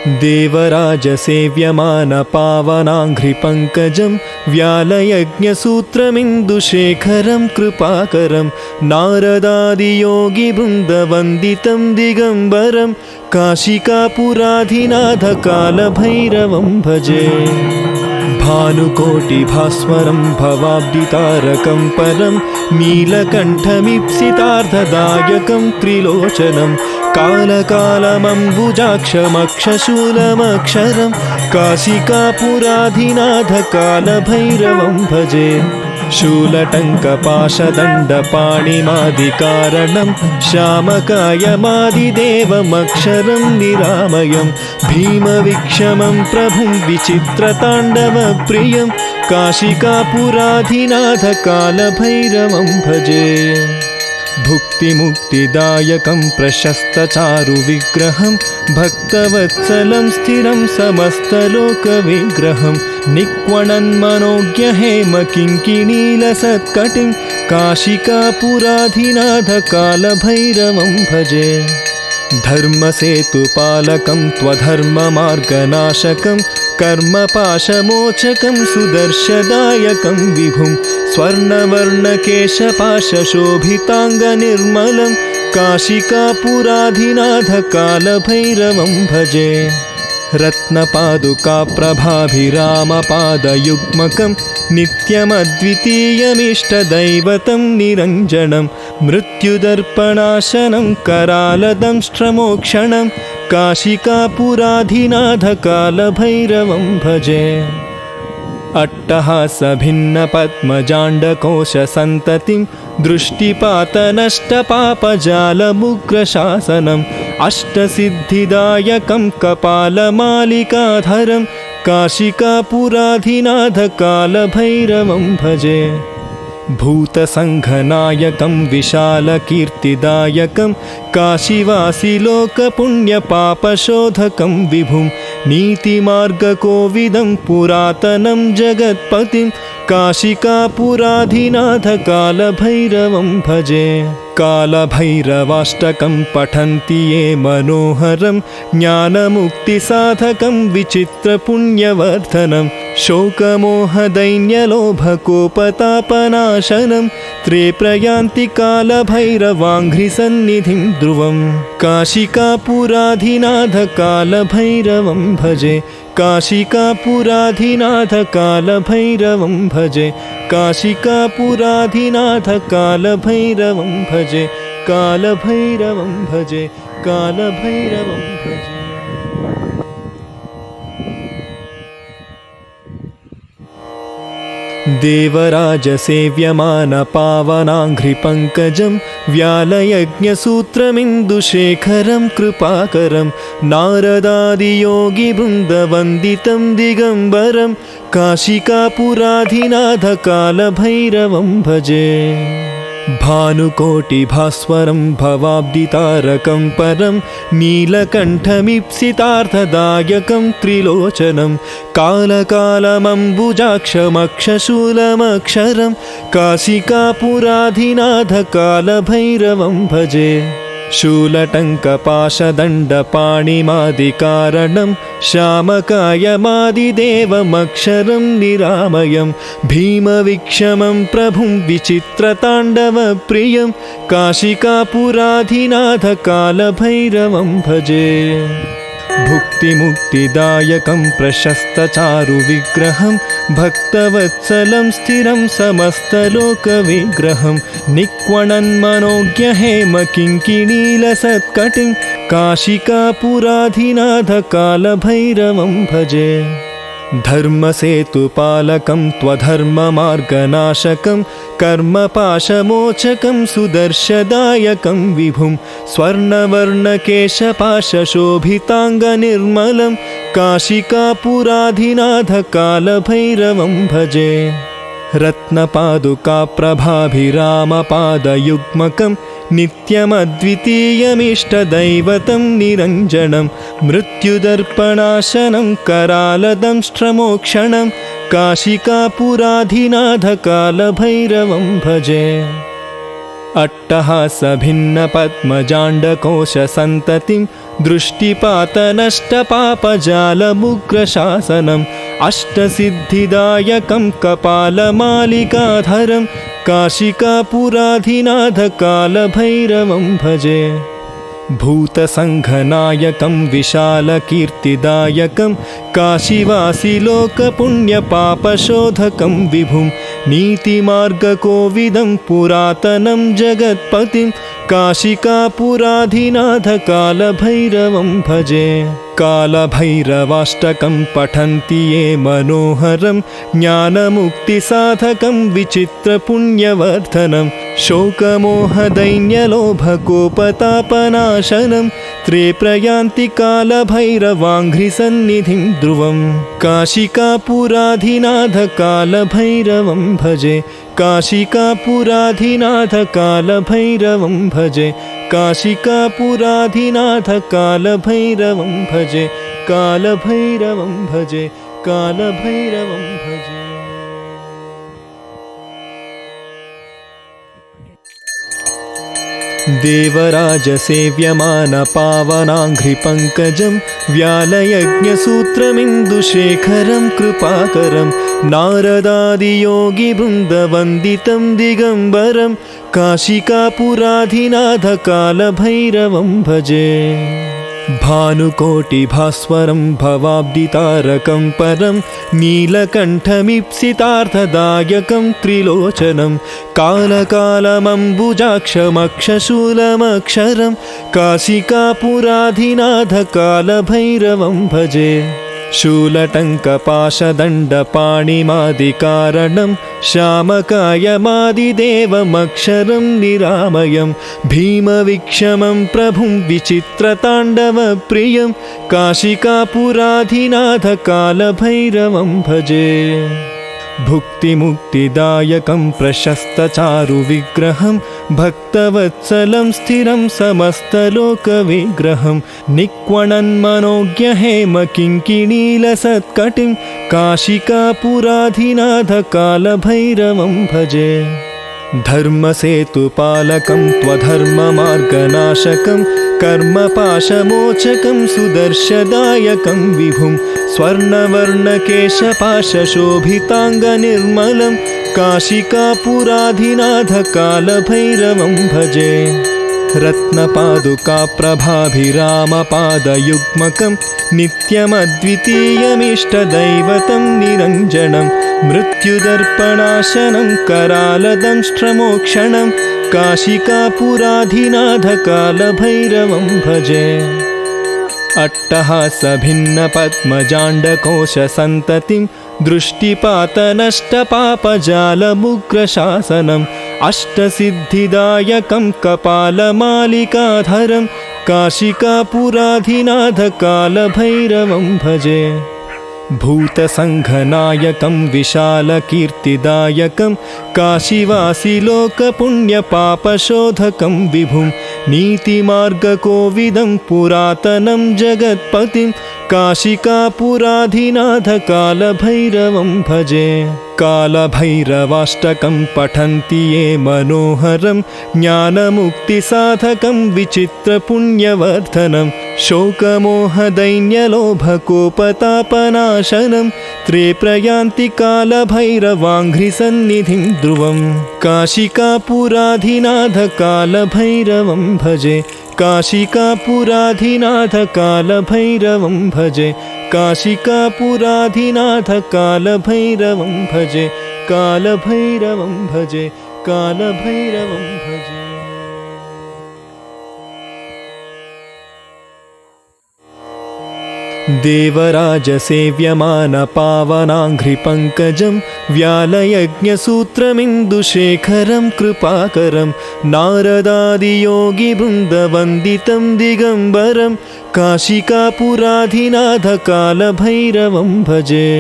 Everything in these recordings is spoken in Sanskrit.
देवराजसेव्यमानपावनाङ्घ्रिपङ्कजं व्यालयज्ञसूत्रमिन्दुशेखरं कृपाकरं नारदादियोगिवृन्दवन्दितं दिगम्बरं काशिकापुराधिनाथकालभैरवं भजे। भानुकोटिभास्वरं भवाब्दितारकं परं नीलकण्ठमीप्सितार्थदायकं त्रिलोचनं कालकालमम्बुजाक्षमक्षशूलमक्षरं काशिकापुराधिनाथकालभैरवं भजे। शूलटङ्कपाशदण्डपाणिमादिकारणं श्यामकायमादिदेवमक्षरं निरामयं भीमविक्षमं प्रभुं विचित्रताण्डवप्रियं काशिकापुराधिनाथकालभैरवं भजे। भुक्तिमुक्तिदायकं प्रशस्तचारुविग्रहं भक्तवत्सलं स्थिरं समस्तलोकविग्रहं निक्वणन्मनोज्ञहेमकिङ्किणीलसत्कटिं काशिकापुराधिनाथकालभैरवं भजे। धर्मसेतुपालकं त्वधर्ममार्गनाशकं कर्मपाशमोचकं सुदर्शदायकं विभुं स्वर्णवर्णकेशपाशशोभिताङ्गनिर्मलं काशिकापुराधिनाथकालभैरवं भजे। रत्नपादुकाप्रभाभिरामपादयुग्मकं नित्यमद्वितीयमिष्टदैवतं निरञ्जनं मृत्युदर्पणाशनं करालदंष्ट्रमोक्षणं काशिकापुराधिनाथकालभैरवं भजे। अट्टहासभिन्नपद्मजाण्डकोशसन्ततिं दृष्टिपातनष्टपापजालमुग्रशासनम् अष्टसिद्धिदायकं कपालमालिकाधरं काशिकापुराधिनाथकालभैरवं भजे। भूतसङ्घनायकं विशालकीर्तिदायकं काशीवासिलोकपुण्यपापशोधकं विभुं नीतिमार्गकोविदं पुरातनं जगत्पतिं काशिकापुराधिनाथकालभैरवं भजे। कालभैरवाष्टकं पठन्ति ये मनोहरं ज्ञानमुक्तिसाधकं विचित्रपुण्यवर्धनं शोकमोहदैन्यलोभकोपतापनाशनं त्रेप्रयान्ति कालभैरवाङ्घ्रिसन्निधिं ध्रुवं काशिकापुराधिनाथकालभैरवं भजे। काशिकापुराधिनाथकालभैरवं भजे। काशिकापुराधिनाथकालभैरवं भजे। कालभैरवं भजे। कालभैरवं भजे। देवराजसेव्यमानपावनाङ्घ्रिपङ्कजं व्यालयज्ञसूत्रमिन्दुशेखरं कृपाकरं नारदादियोगिवृन्दवन्दितं दिगम्बरं काशिकापुराधिनाथकालभैरवं भजे। भानुकोटिभास्वरं भवाब्दितारकं परं नीलकण्ठमीप्सितार्थदायकं त्रिलोचनं कालकालमम्बुजाक्षमक्षशूलमक्षरं काशिकापुराधिनाथकालभैरवं भजे। शूलटङ्कपाशदण्डपाणिमादिकारणं श्यामकायमादिदेवमक्षरं निरामयं भीमविक्षमं प्रभुं विचित्रताण्डवप्रियं काशिकापुराधिनाथकालभैरवं भजे। भुक्तिमुक्तिदायकं प्रशस्तचारुविग्रहं भक्तवत्सलं स्थिरं समस्तलोकविग्रहं निक्वणन्मनोज्ञहेमकिङ्किणीलसत्कटिं काशिकापुराधिनाथकालभैरवं भजे। धर्मसेतुपालकं त्वधर्ममार्गनाशकं कर्मपाशमोचकं सुदर्शदायकं विभुं स्वर्णवर्णकेशपाशशोभिताङ्गनिर्मलं काशिकापुराधिनाथकालभैरवं भजे। रत्नपादुकाप्रभाभिरामपादयुग्मकं नित्यमद्वितीयमिष्टदैवतं निरञ्जनं मृत्युदर्पणाशनं करालदंष्ट्रमोक्षणं काशिकापुराधिनाथकालभैरवं भजे। अट्टहासभिन्नपद्मजाण्डकोशसन्ततिं दृष्टिपातनष्टपापजालमुग्रशासनम् अष्टसिद्धिदायकं कपालमालिकाधरं काशिकापुराधिनाथकालभैरवं भजे। भूतसङ्घनायकं विशालकीर्तिदायकं काशीवासिलोकपुण्यपापशोधकं विभुं नीतिमार्गकोविदं पुरातनं जगत्पतिं काशिकापुराधिनाथकालभैरवं भजे। कालभैरवाष्टकं पठन्ति ये मनोहरं ज्ञानमुक्तिसाधकं विचित्रपुण्यवर्धनं शोकमोहदैन्यलोभकोपतापनाशनं त्रेप्रयान्ति कालभैरवाङ्घ्रिसन्निधिं ध्रुवं काशिकापुराधिनाथकालभैरवं भजे। काशिकापुराधिनाथकालभैरवं भजे। काशिकापुराधिनाथकालभैरवं भजे। कालभैरवं भजे। कालभैरवं भजे। देवराजसेव्यमानपावनाङ्घ्रिपङ्कजं व्यालयज्ञसूत्रमिन्दुशेखरं कृपाकरं नारदादियोगिवृन्दवन्दितं दिगम्बरं काशिकापुराधिनाथकालभैरवं भजे। भानुकोटिभास्वरं भवाब्दितारकं परं नीलकण्ठमीप्सितार्थदायकं त्रिलोचनं कालकालमम्बुजाक्षमक्षशूलमक्षरं काशिकापुराधिनाथकालभैरवं भजे। शूलटङ्कपाशदण्डपाणिमादिकारणं श्यामकायमादिदेवमक्षरं निरामयं भीमविक्षमं प्रभुं विचित्रताण्डवप्रियं काशिकापुराधिनाथकालभैरवं भजे। भुक्तिमुक्तिदायकं प्रशस्तचारुविग्रहं भक्तवत्सलं स्थिरं समस्तलोकविग्रहं निक्वणन्मनोज्ञहेमकिङ्किणीलसत्कटिं काशिकापुराधिनाथकालभैरवं भजे। धर्मसेतुपालकं त्वधर्ममार्गनाशकं कर्मपाशमोचकं सुदर्शदायकं विभुं स्वर्णवर्णकेशपाशशोभिताङ्गनिर्मलं काशिकापुराधिनाथकालभैरवं भजे। रत्नपादुकाप्रभाभिरामपादयुग्मकं नित्यमद्वितीयमिष्टदैवतं निरञ्जनं मृत्युदर्पणाशनं करालदंष्ट्रमोक्षणं काशिकापुराधिनाथकालभैरवं भजे। अट्टहासभिन्नपद्मजाण्डकोशसन्ततिं दृष्टिपातनष्टपापजालमुग्रशासनम् अष्टसिद्धिदायकं कपालमालिकाधरं काशिकापुराधिनाथकालभैरवं भजे। भूतसङ्घनायकं विशालकीर्तिदायकं काशीवासिलोकपुण्यपापशोधकं विभुं नीतिमार्गकोविदं पुरातनं जगत्पतिं काशिकापुराधिनाथकालभैरवं भजे। कालभैरवाष्टकं पठन्ति ये मनोहरं ज्ञानमुक्तिसाधकं विचित्रपुण्यवर्धनं शोकमोहदैन्यलोभकोपतापनाशनं त्रेप्रयान्ति कालभैरवाङ्घ्रिसन्निधिं ध्रुवं काशिकापुराधिनाथकालभैरवं भजे। काशिकापुराधिनाथकालभैरवं भजे। काशिकापुराधिनाथकालभैरवं भजे। कालभैरवं भजे। कालभैरवं भजे। देवराजसेव्यमानपावनाङ्घ्रिपङ्कजं व्यालयज्ञसूत्रमिन्दुशेखरं कृपाकरं नारदादियोगिवृन्दवन्दितं दिगम्बरं काशिकापुराधिनाथकालभैरवं भजे।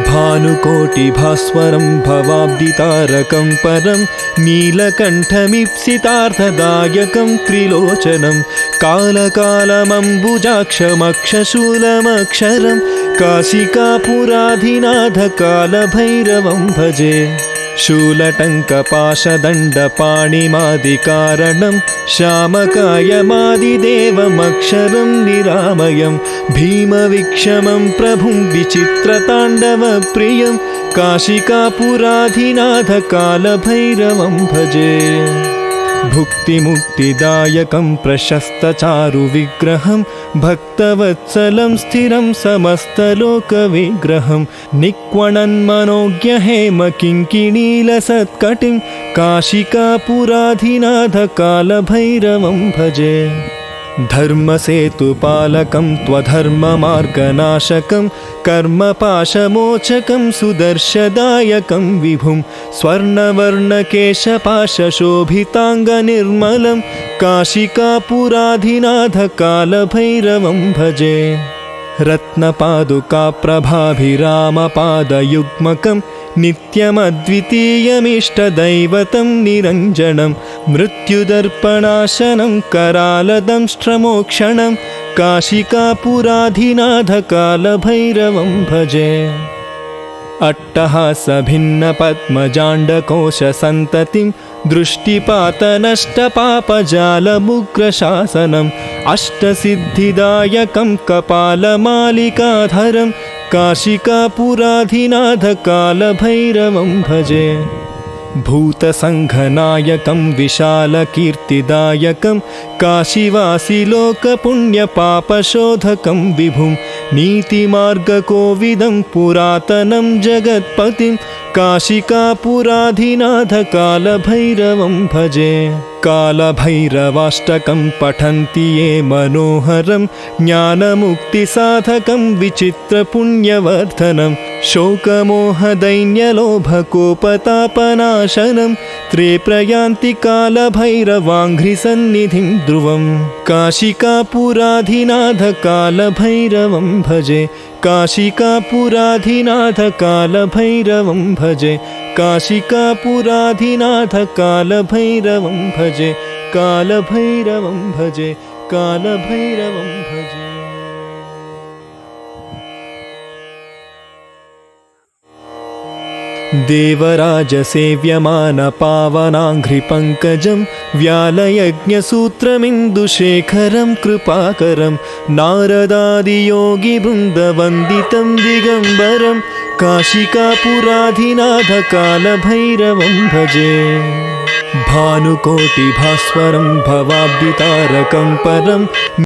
भानुकोटिभास्वरं भवाब्दितारकं परं नीलकण्ठमीप्सितार्थदायकं त्रिलोचनं कालकालमम्बुजाक्षमक्षशूलमक्षरं काशिकापुराधिनाथकालभैरवं भजे। शूलटङ्कपाशदण्डपाणिमादिकारणं श्यामकायमादिदेवमक्षरं निरामयं भीमविक्षमं प्रभुं विचित्रताण्डवप्रियं काशिकापुराधिनाथकालभैरवं भजे। भुक्तिमुक्तिदायकं प्रशस्तचारुविग्रहं भक्तवत्सलं स्थिरं समस्तलोकविग्रहं निक्वणन्मनोज्ञहेमकिङ्किणीलसत्कटिं काशिकापुराधिनाथकालभैरवं भजे। धर्मसेतुपालकं त्वधर्ममार्गनाशकं कर्मपाशमोचकं सुदर्शदायकं विभुं स्वर्णवर्णकेशपाशशोभिताङ्गनिर्मलं काशिकापुराधिनाथकालभैरवं भजे। रत्नपादुकाप्रभाभिरामपादयुग्मकं नित्यमद्वितीयमिष्टदैवतं निरञ्जनं मृत्युदर्पणाशनं करालदंष्ट्रमोक्षणं काशिकापुराधिनाथकालभैरवं भजे। अट्टहासभिन्नपद्मजाण्डकोशसन्ततिं दृष्टिपातनष्टपापजालमुग्रशासनम् अष्टसिद्धिदायकं कपालमालिकाधरं काशिकापुराधिनाथकालभैरवं भजे। भूतसङ्घनायकं विशालकीर्तिदायकं काशीवासिलोकपुण्यपापशोधकं विभुं नीतिमार्गकोविदं पुरातनं जगत्पतिं काशिकापुराधिनाथकालभैरवं भजे। कालभैरवाष्टकं पठन्ति ये मनोहरं ज्ञानमुक्तिसाधकं विचित्रपुण्यवर्धनं शोकमोहदैन्यलोभकोपतापनाशनं त्रेप्रयान्ति कालभैरवाङ्घ्रिसन्निधिं ध्रुवं काशिकापुराधिनाथकालभैरवं भजे। काशिकापुराधिनाथकालभैरवं भजे। काशिकापुराधिनाथकालभैरवं भजे। कालभैरवं भजे। कालभैरवं भजे। देवराजसेव्यमानपावनाङ्घ्रिपङ्कजं व्यालयज्ञसूत्रमिन्दुशेखरं कृपाकरं नारदादियोगिवृन्दवन्दितं दिगम्बरं काशिकापुराधिनाथकालभैरवं भजे। भानुकोटिभास्वरं भवाब्दितारकं परं